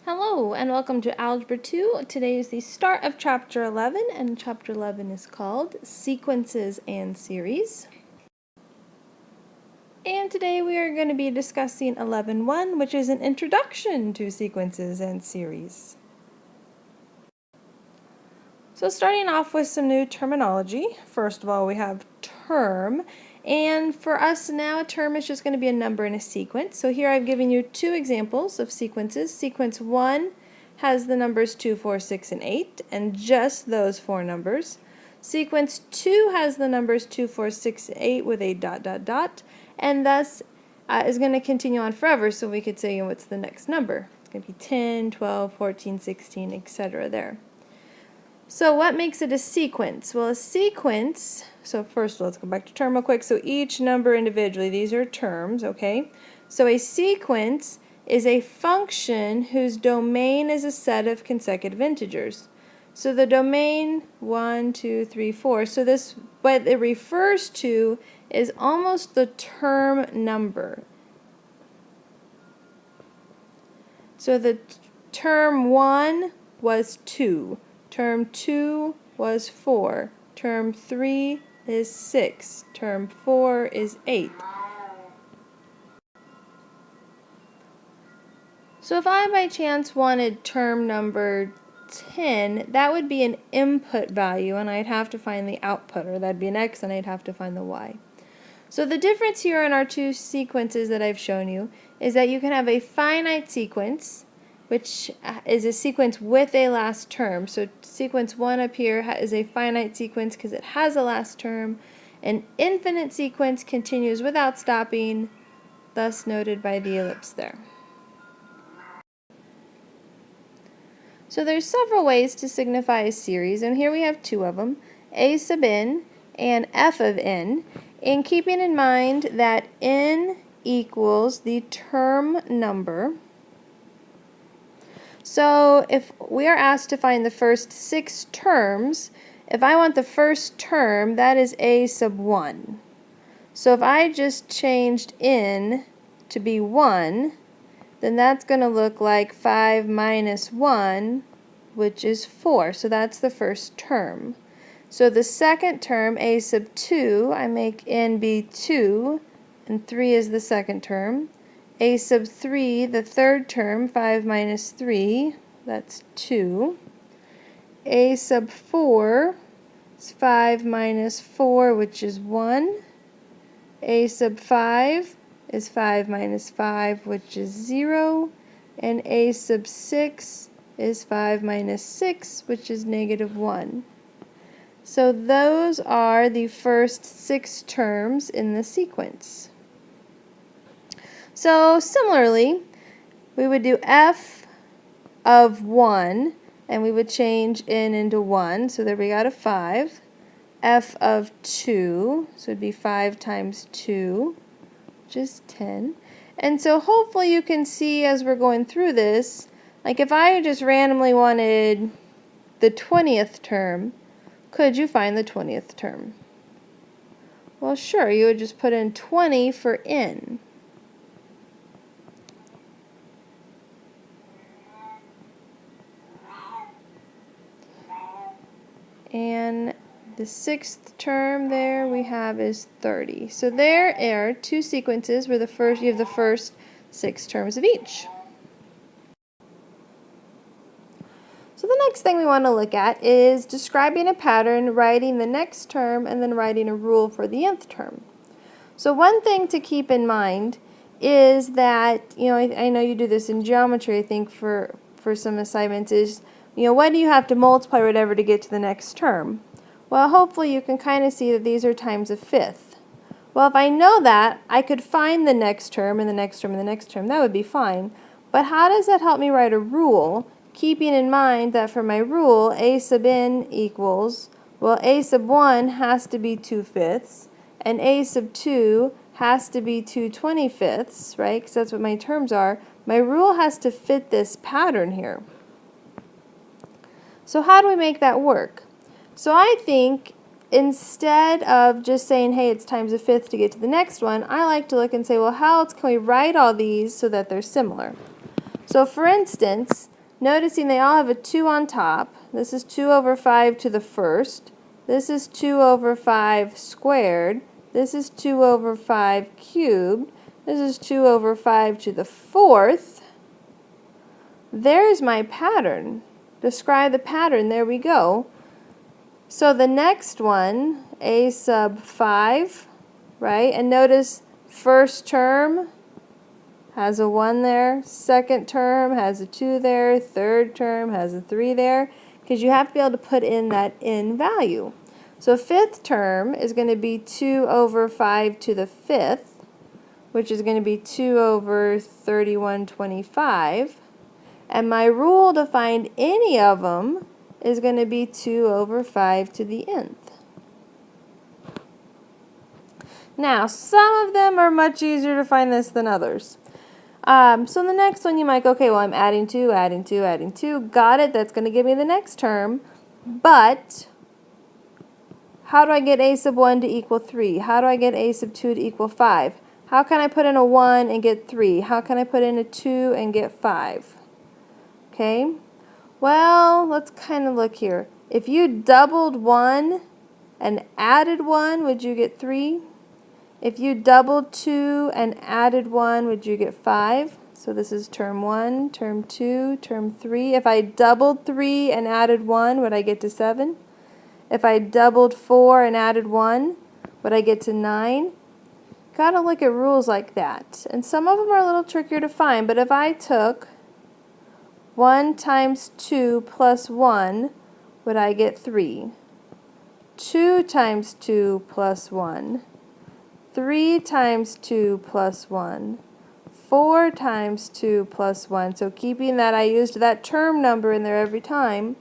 Hello and welcome to Algebra 2. Today is the start of Chapter 11 and Chapter 11 is called Sequences and Series. And today we are going to be discussing 11.1, which is an introduction to sequences and series. So starting off with some new terminology. First of all, we have term. And for us now, a term is just going to be a number in a sequence. So here I've given you two examples of sequences. Sequence 1 has the numbers 2, 4, 6, and 8, and just those four numbers. Sequence 2 has the numbers 2, 4, 6, 8 with a dot, dot, dot, and thus is going to continue on forever, so we could say what's the next number. It's going to be 10, 12, 14, 16, etc. there. So what makes it a sequence? Well, a sequence, so first let's go back to term real quick. So each number individually, these are terms, okay? So a sequence is a function whose domain is a set of consecutive integers. So the domain 1, 2, 3, 4. So this, what it refers to is almost the term number. So the term 1 was 2. Term 2 was 4. Term 3 is 6. Term 4 is 8. So if I by chance wanted term number 10, that would be an input value and I'd have to find the output, or that'd be an x and I'd have to find the y. So the difference here in our two sequences that I've shown you is that you can have a finite sequence, which is a sequence with a last term. So sequence 1 up here is a finite sequence because it has a last term. An infinite sequence continues without stopping, thus noted by the ellipse there. So there's several ways to signify a series, and here we have two of them, a sub n and f of n, and keeping in mind that n equals the term number. So if we are asked to find the first 6 terms, if I want the first term, that is a sub 1. So if I just changed n to be 1, then that's going to look like 5 minus 1, which is 4. So that's the first term. So the second term, a sub 2, I make n be 2, and 3 is the second term. A sub 3, the third term, 5 minus 3, that's 2. A sub 4 is 5 minus 4, which is 1. A sub 5 is 5 minus 5, which is 0. And a sub 6 is 5 minus 6, which is negative 1. So those are the first 6 terms in the sequence. So similarly, we would do f of 1, and we would change n into 1, so there we got a 5. F of 2, so it would be 5 times 2, which is 10. And so hopefully you can see as we're going through this, like if I just randomly wanted the 20th term, could you find the 20th term? Well, sure, you would just put in 20 for n. And the 6th term there we have is 30. So there are two sequences where you have the first 6 terms of each. So the next thing we want to look at is describing a pattern, writing the next term, and then writing a rule for the nth term. So one thing to keep in mind is that, I know you do this in geometry, I think, for some assignments, is, what do you have to multiply or whatever to get to the next term? Well, hopefully you can kind of see that these are times a fifth. Well, if I know that, I could find the next term and the next term and the next term. That would be fine. But how does that help me write a rule, keeping in mind that for my rule, a sub n equals, well, a sub 1 has to be 2/5, and a sub 2 has to be 2/25, right? Because that's what my terms are. My rule has to fit this pattern here. So how do we make that work? So I think instead of just saying, hey, it's times a fifth to get to the next one, I like to look and say, well, how else can we write all these so that they're similar? So for instance, noticing they all have a 2 on top. This is 2 over 5 to the first. This is 2 over 5 squared. This is 2 over 5 cubed. This is 2 over 5 to the fourth. There's my pattern. Describe the pattern. There we go. So the next one, a sub 5, right? And notice first term has a 1 there, second term has a 2 there, third term has a 3 there, because you have to be able to put in that in value. So fifth term is going to be 2 over 5 to the fifth, which is going to be 2 over 3125. And my rule to find any of them is going to be 2 over 5 to the nth. Now, some of them are much easier to find this than others. So the next one you might go, okay, well, I'm adding 2, adding 2, adding 2. Got it. That's going to give me the next term. But how do I get a sub 1 to equal 3? How do I get a sub 2 to equal 5? How can I put in a 1 and get 3? How can I put in a 2 and get 5? Okay. Well, let's kind of look here. If you doubled 1 and added 1, would you get 3? If you doubled 2 and added 1, would you get 5? So this is term 1, term 2, term 3. If I doubled 3 and added 1, would I get to 7? If I doubled 4 and added 1, would I get to 9? Got to look at rules like that. And some of them are a little trickier to find, but if I took 1 times 2 plus 1, would I get 3? 2 times 2 plus 1. 3 times 2 plus 1, 4 times 2 plus 1. So keeping that, I used that term number in there every time.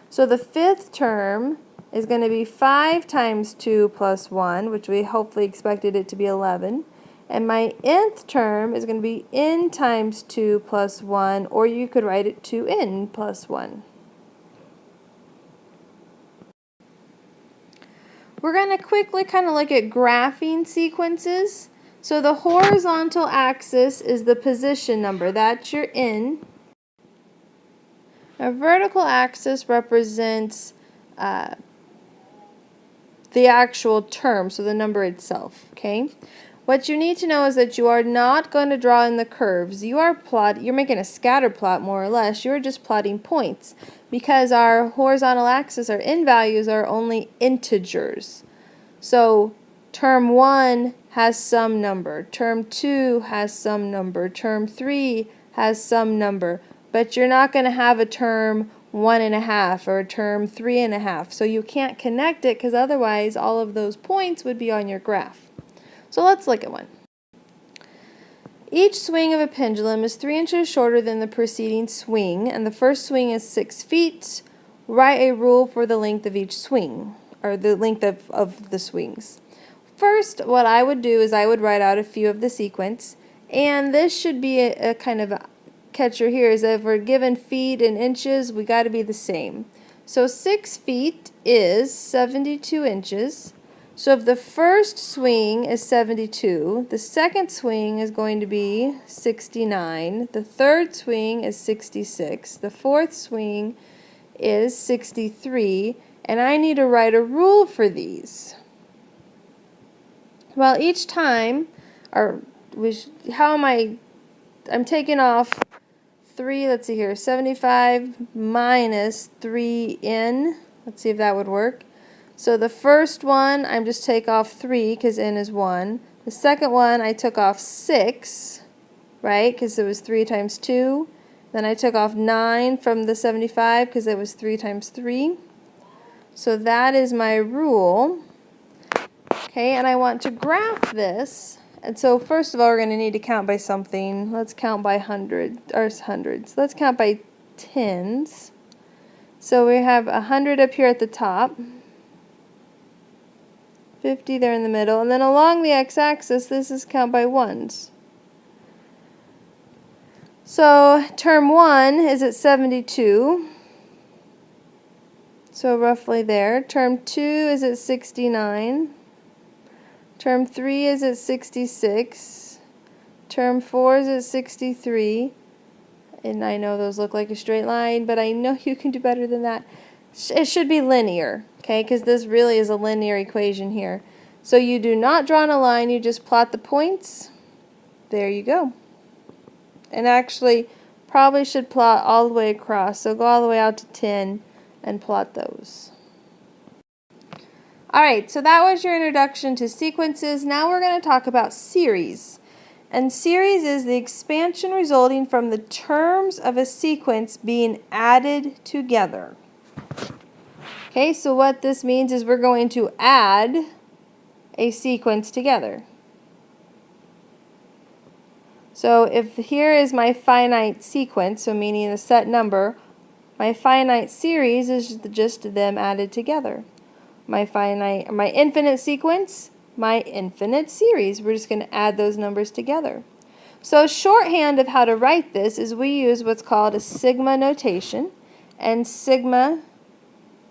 So the fifth term is going to be 5 times 2 plus 1, which we hopefully expected it to be 11. And my nth term is going to be n times 2 plus 1, or you could write it 2n plus 1. We're going to quickly kind of look at graphing sequences. So the horizontal axis is the position number. That's your n. A vertical axis represents the actual term, so the number itself. Okay. What you need to know is that you are not going to draw in the curves. You're making a scatter plot more or less. You're just plotting points because our horizontal axis, our n values, are only integers. So term 1 has some number, term 2 has some number, term 3 has some number, but you're not going to have a term 1.5 or a term 3.5. So you can't connect it because otherwise all of those points would be on your graph. So let's look at one. Each swing of a pendulum is 3 inches shorter than the preceding swing, and the first swing is 6 feet. Write a rule for the length of each swing, or the length of the swings. First, what I would do is I would write out a few of the sequence, and this should be a kind of a catcher here, is that if we're given feet and inches, we got to be the same. So 6 feet is 72 inches. So if the first swing is 72, the second swing is going to be 69, the third swing is 66, the fourth swing is 63, and I need to write a rule for these. Well, each time, I'm taking off 3, let's see here, 75 minus 3n, let's see if that would work. So the first one, I'm just take off 3 because n is 1. The second one, I took off 6, right, because it was 3 times 2. Then I took off 9 from the 75 because it was 3 times 3. So that is my rule. Okay, and I want to graph this. And so first of all, we're going to need to count by something. Let's count by hundreds. Let's count by tens. So we have 100 up here at the top. 50 there in the middle, and then along the x-axis this is count by ones. So term 1 is at 72, so roughly there. Term 2 is at 69, term 3 is at 66, term 4 is at 63, And I know those look like a straight line, but I know you can do better than that. It should be linear, okay, because this really is a linear equation here. So you do not draw on a line, you just plot the points. There you go. And actually, probably should plot all the way across. So go all the way out to 10 and plot those. Alright, so that was your introduction to sequences. Now we're going to talk about series. And series is the expansion resulting from the terms of a sequence being added together. Okay, so what this means is we're going to add a sequence together. So if here is my finite sequence, so meaning a set number, my finite series is just them added together. My infinite sequence, my infinite series. We're just going to add those numbers together. So shorthand of how to write this is we use what's called a sigma notation, and sigma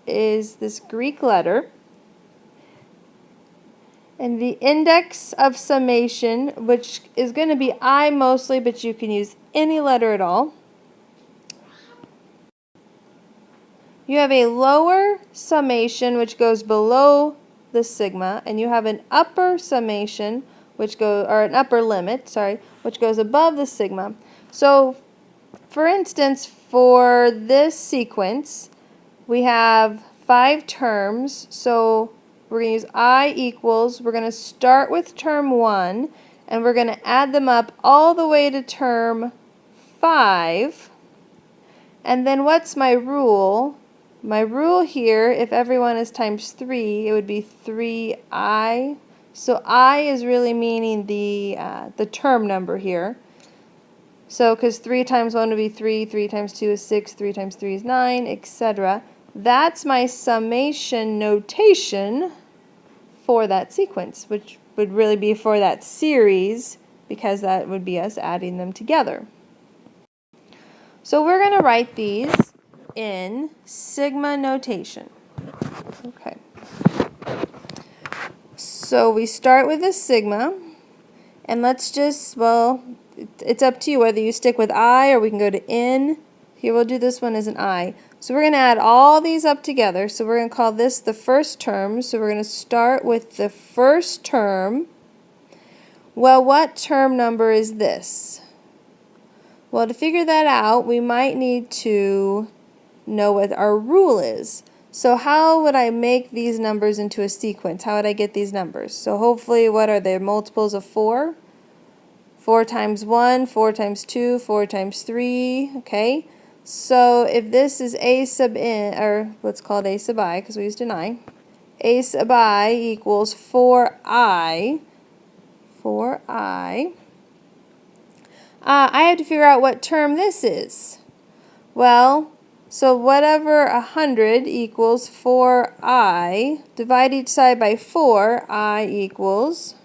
is this Greek letter. And the index of summation, which is going to be I mostly, but you can use any letter at all. You have a lower summation, which goes below the sigma, and you have an upper summation, which or an upper limit, sorry, which goes above the sigma. So, for instance, for this sequence, we have 5 terms, so we're going to use I equals, we're going to start with term 1, and we're going to add them up all the way to term 5. And then what's my rule? My rule here, if everyone is times 3, it would be 3I. So I is really meaning the term number here. So, because 3 times 1 would be 3, 3 times 2 is 6, 3 times 3 is 9, etc. That's my summation notation for that sequence, which would really be for that series, because that would be us adding them together. So we're going to write these in sigma notation. Okay. So we start with a sigma, and let's just, well, it's up to you whether you stick with I or we can go to N. Here we'll do this one as an I. So we're going to add all these up together. So we're going to call this the first term. So we're going to start with the first term. Well, what term number is this? Well, to figure that out, we might need to know what our rule is. So how would I make these numbers into a sequence? How would I get these numbers? So hopefully, what are they? Multiples of 4? 4 times 1, 4 times 2, 4 times 3, okay? So if this is a sub n, or what's called a sub I, because we used an I, a sub I equals 4I, 4I. I have to figure out what term this is. Well, so whatever 100 equals 4I, divide each side by 4, I equals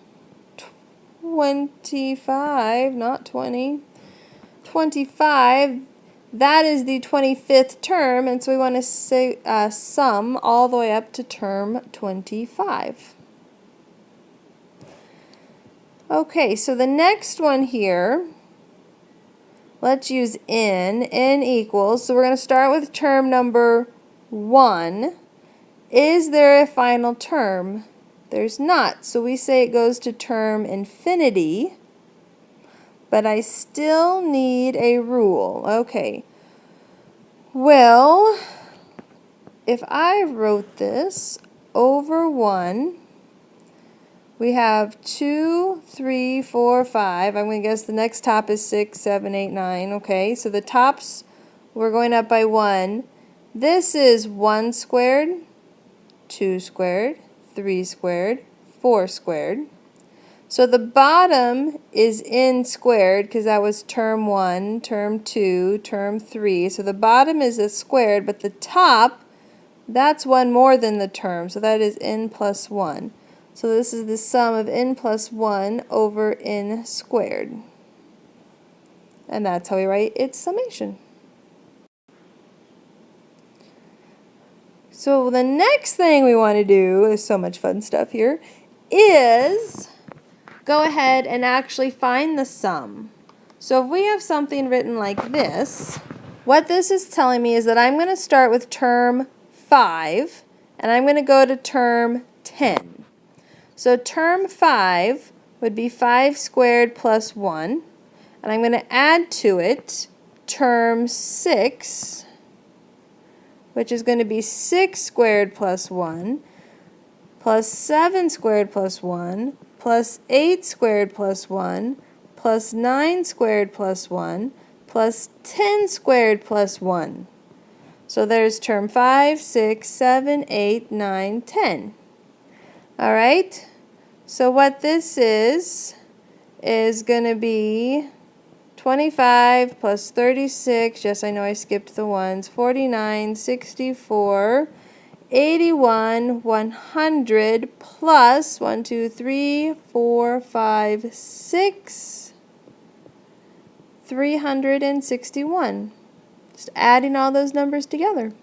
25, not 20. 25, that is the 25th term, and so we want to say, sum all the way up to term 25. Okay, so the next one here, let's use n. N equals, so we're going to start with term number 1. Is there a final term? There's not, so we say it goes to term infinity, but I still need a rule. Okay, well, if I wrote this over 1, we have 2, 3, 4, 5. I'm going to guess the next top is 6, 7, 8, 9. Okay, so the tops, we're going up by 1. This is 1 squared, 2 squared, 3 squared, 4 squared. So the bottom is n squared because that was term 1, term 2, term 3. So the bottom is a squared, but the top, that's 1 more than the term. So that is n plus 1. So this is the sum of n plus 1 over n squared. And that's how we write its summation. So the next thing we want to do, there's so much fun stuff here, is go ahead and actually find the sum. So if we have something written like this, what this is telling me is that I'm going to start with term 5 and I'm going to go to term 10. So term 5 would be 5 squared plus 1, and I'm going to add to it term 6, which is going to be 6 squared plus 1, plus 7 squared plus 1, plus 8 squared plus 1, plus 9 squared plus 1, plus 10 squared plus 1. So there's term 5, 6, 7, 8, 9, 10. All right? So what this is going to be 25 plus 36, yes, I know I skipped the ones, 49, 64, 81, 100, plus 1, 2, 3, 4, 5, 6, 361. Just adding all those numbers together.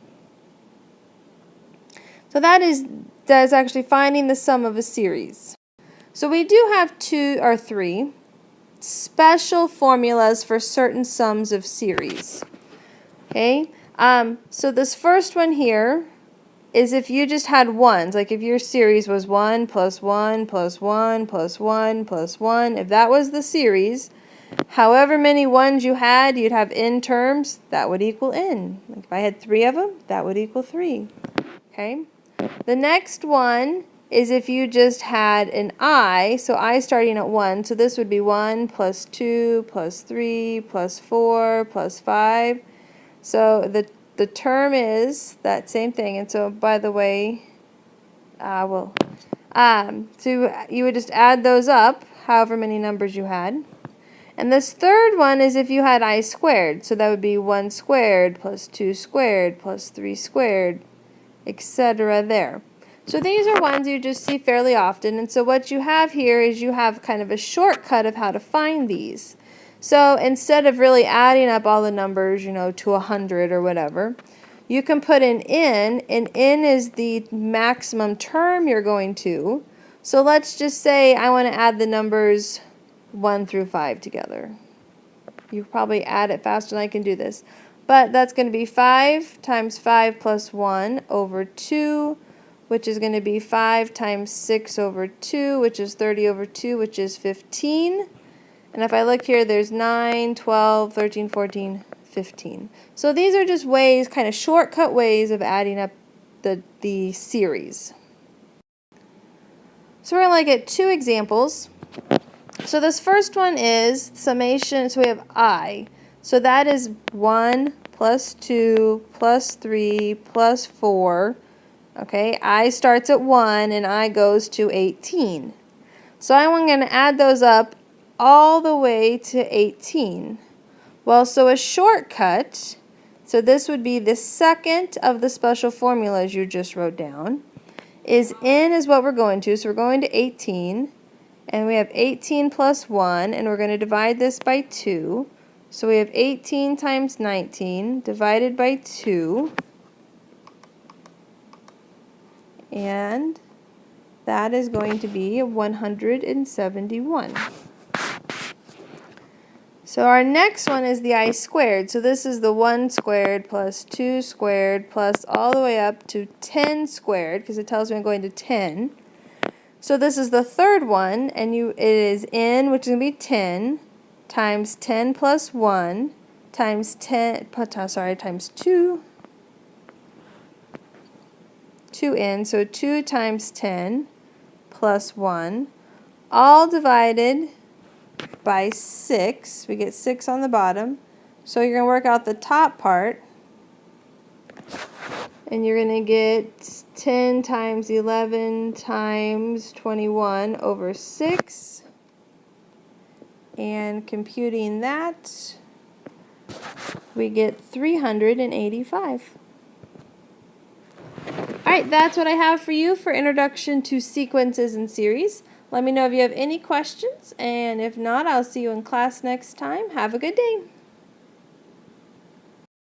So that is actually finding the sum of a series. So we do have 2 or 3 special formulas for certain sums of series. Okay, so this first one here is if you just had ones, like if your series was 1 plus 1 plus 1 plus 1 plus 1, if that was the series, however many ones you had, you'd have n terms, that would equal n. Like if I had 3 of them, that would equal 3. Okay, the next one is if you just had an I, so I starting at 1, so this would be 1 plus 2 plus 3 plus 4 plus 5. So the term is that same thing, and so by the way, so you would just add those up, however many numbers you had. And this third one is if you had I squared, so that would be 1 squared plus 2 squared plus 3 squared, etc. there. So these are ones you just see fairly often, and so what you have here is you have kind of a shortcut of how to find these. So instead of really adding up all the numbers, you know, to 100 or whatever, you can put an n, and n is the maximum term you're going to. So let's just say I want to add the numbers 1 through 5 together. You probably add it faster than I can do this. But that's going to be 5 times 5 plus 1 over 2, which is going to be 5 times 6 over 2, which is 30 over 2, which is 15. And if I look here, there's 9, 12, 13, 14, 15. So these are just ways, kind of shortcut ways of adding up the series. So we're going to look at 2 examples. So this first one is summation, so we have I. So that is 1 plus 2 plus 3 plus 4. Okay, I starts at 1 and I goes to 18. So I'm going to add those up all the way to 18. Well, so a shortcut, so this would be the second of the special formulas you just wrote down, is n is what we're going to. So we're going to 18, and we have 18 plus 1, and we're going to divide this by 2. So we have 18 times 19 divided by 2. And that is going to be 171. So our next one is the I squared. So this is the 1 squared plus 2 squared plus all the way up to 10 squared, because it tells me I'm going to 10. So this is the third one, and it is n, which is going to be 10, times 10 plus 1, times 10, times 2, 2n, so 2 times 10 plus 1, all divided by 6. We get 6 on the bottom. So you're going to work out the top part, and you're going to get 10 times 11 times 21 over 6. And computing that, we get 385. Alright, that's what I have for you for Introduction to Sequences and Series. Let me know if you have any questions, and if not, I'll see you in class next time. Have a good day.